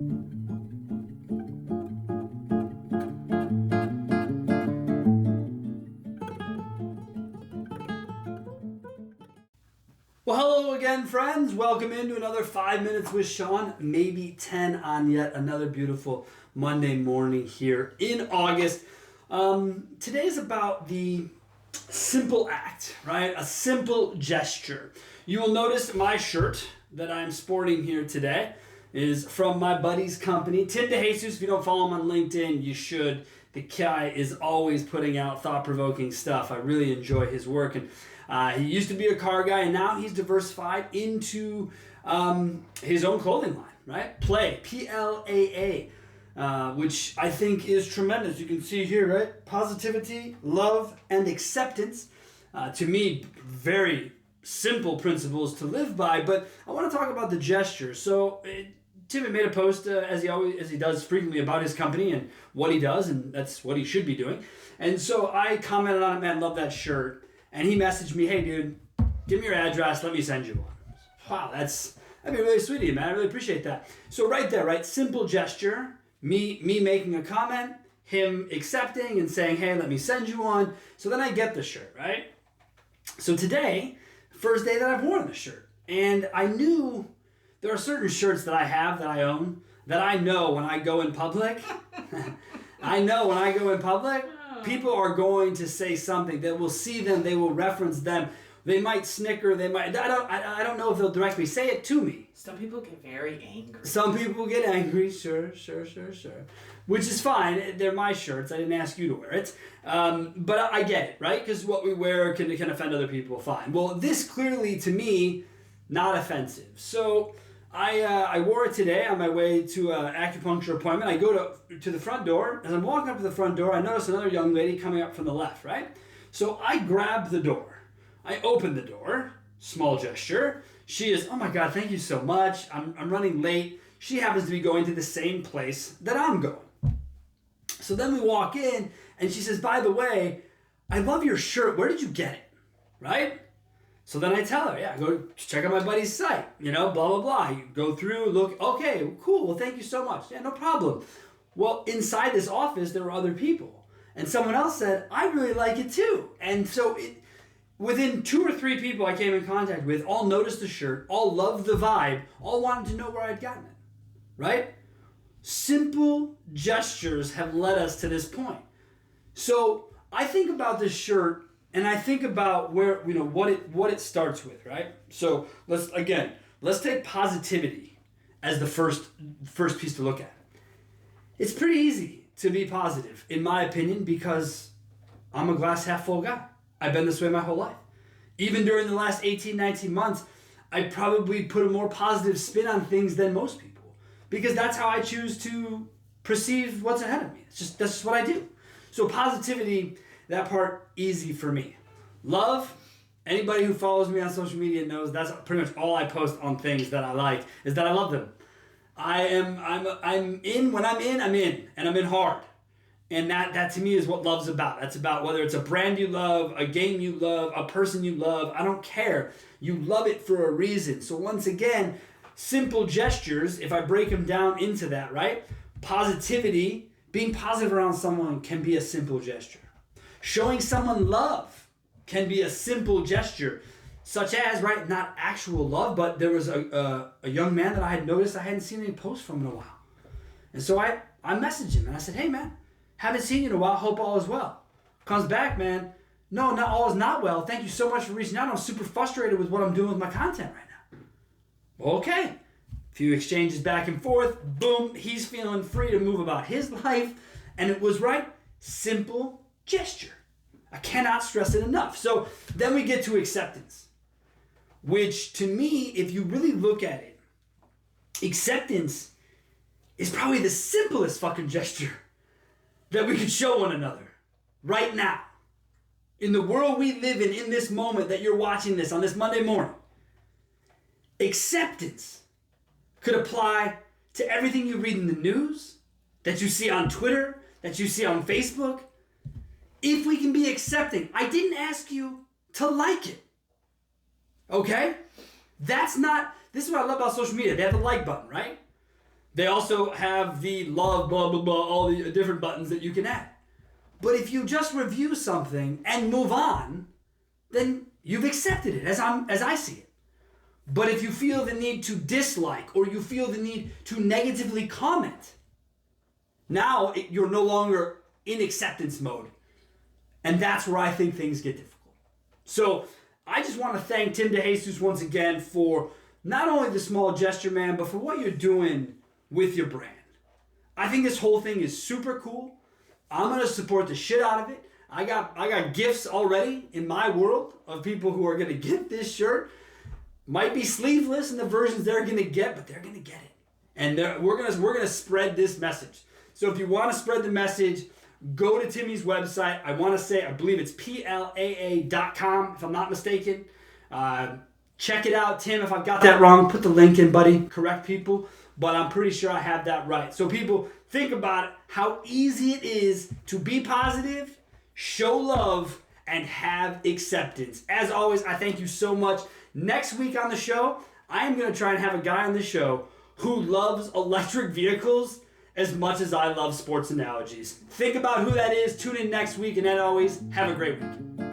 Well, hello again, friends. Welcome into another 5 Minutes with Sean, maybe 10 on yet another beautiful Monday morning here in August. Today is about the simple act, right? A simple gesture. You will notice my shirt that I'm sporting here today is from my buddy's company, Tim DeJesus. If you don't follow him on LinkedIn, you should. The guy is always putting out thought-provoking stuff. I really enjoy his work. And he used to be a car guy, and now he's diversified into his own clothing line, right? Play, P-L-A-A, which I think is tremendous. You can see here, right? Positivity, love, and acceptance. To me, very simple principles to live by, but I want to talk about the gesture. So Tim had made a post as he does frequently about his company and what he does, and that's what he should be doing. And so I commented on it, man, love that shirt. And he messaged me, hey, dude, give me your address. Let me send you one. Wow, that'd be really sweet of you, man. I really appreciate that. So right there, right, simple gesture, me making a comment, him accepting and saying, hey, let me send you one. So then I get the shirt, right? So today, first day that I've worn the shirt. And I knew there are certain shirts that I have that I own that I know when I go in public, people are going to say something that will see them, they will reference them. They might snicker, I don't know if they'll directly say it to me. Some people get very angry. Some people get angry, sure. Which is fine, they're my shirts, I didn't ask you to wear it. But I get it, right? Because what we wear can offend other people, fine. Well, this clearly, to me, not offensive. So I wore it today on my way to an acupuncture appointment. I go to the front door. As I'm walking up to the front door, I notice another young lady coming up from the left, right? So I grab the door. I open the door. Small gesture. She is, oh my God, thank you so much. I'm running late. She happens to be going to the same place that I'm going. So then we walk in, and she says, by the way, I love your shirt. Where did you get it? Right? So then I tell her, yeah, go check out my buddy's site, blah, blah, blah. You go through, look, okay, cool, well, thank you so much. Yeah, no problem. Well, inside this office, there were other people. And someone else said, I really like it too. And so within 2 or 3 people I came in contact with, all noticed the shirt, all loved the vibe, all wanted to know where I'd gotten it, right? Simple gestures have led us to this point. So I think about this shirt, and I think about where, what it starts with, right? So let's take positivity as the first piece to look at. It's pretty easy to be positive, in my opinion, because I'm a glass half full guy. I've been this way my whole life. Even during the last 18, 19 months, I probably put a more positive spin on things than most people, because that's how I choose to perceive what's ahead of me. That's just what I do. So positivity, that part, easy for me. Love, anybody who follows me on social media knows that's pretty much all I post on things that I like, is that I love them. I'm in, when I'm in, and I'm in hard. And that to me is what love's about. That's about whether it's a brand you love, a game you love, a person you love, I don't care. You love it for a reason. So once again, simple gestures, if I break them down into that, right? Positivity, being positive around someone can be a simple gesture. Showing someone love can be a simple gesture, such as, right, not actual love, but there was a young man that I had noticed I hadn't seen any posts from in a while. And so I messaged him and I said, hey man, haven't seen you in a while, hope all is well. Comes back, man, no, not all is not well. Thank you so much for reaching out. I'm super frustrated with what I'm doing with my content right now. Well, okay. A few exchanges back and forth, boom, he's feeling free to move about his life. And it was, right, simple gesture. I cannot stress it enough. So then we get to acceptance, which to me, if you really look at it, acceptance is probably the simplest fucking gesture that we could show one another right now. In the world we live in this moment that you're watching this on this Monday morning, acceptance could apply to everything you read in the news, that you see on Twitter, that you see on Facebook. If we can be accepting, I didn't ask you to like it. Okay? This is what I love about social media. They have the like button, right? They also have the love, blah, blah, blah, all the different buttons that you can add. But if you just review something and move on, then you've accepted it as I see it. But if you feel the need to dislike or you feel the need to negatively comment, now you're no longer in acceptance mode. And that's where I think things get difficult. So I just want to thank Tim DeJesus once again for not only the small gesture, man, but for what you're doing with your brand. I think this whole thing is super cool. I'm going to support the shit out of it. I got gifts already in my world of people who are going to get this shirt. Might be sleeveless in the versions they're going to get, but they're going to get it. And we're gonna spread this message. So if you want to spread the message, go to Timmy's website. I believe it's PLAA.com, if I'm not mistaken. Check it out, Tim. If I've got that wrong, put the link in, buddy. Correct people. But I'm pretty sure I have that right. So people, think about it, how easy it is to be positive, show love, and have acceptance. As always, I thank you so much. Next week on the show, I am going to try and have a guy on the show who loves electric vehicles as much as I love sports analogies. Think about who that is. Tune in next week, and as always, have a great week.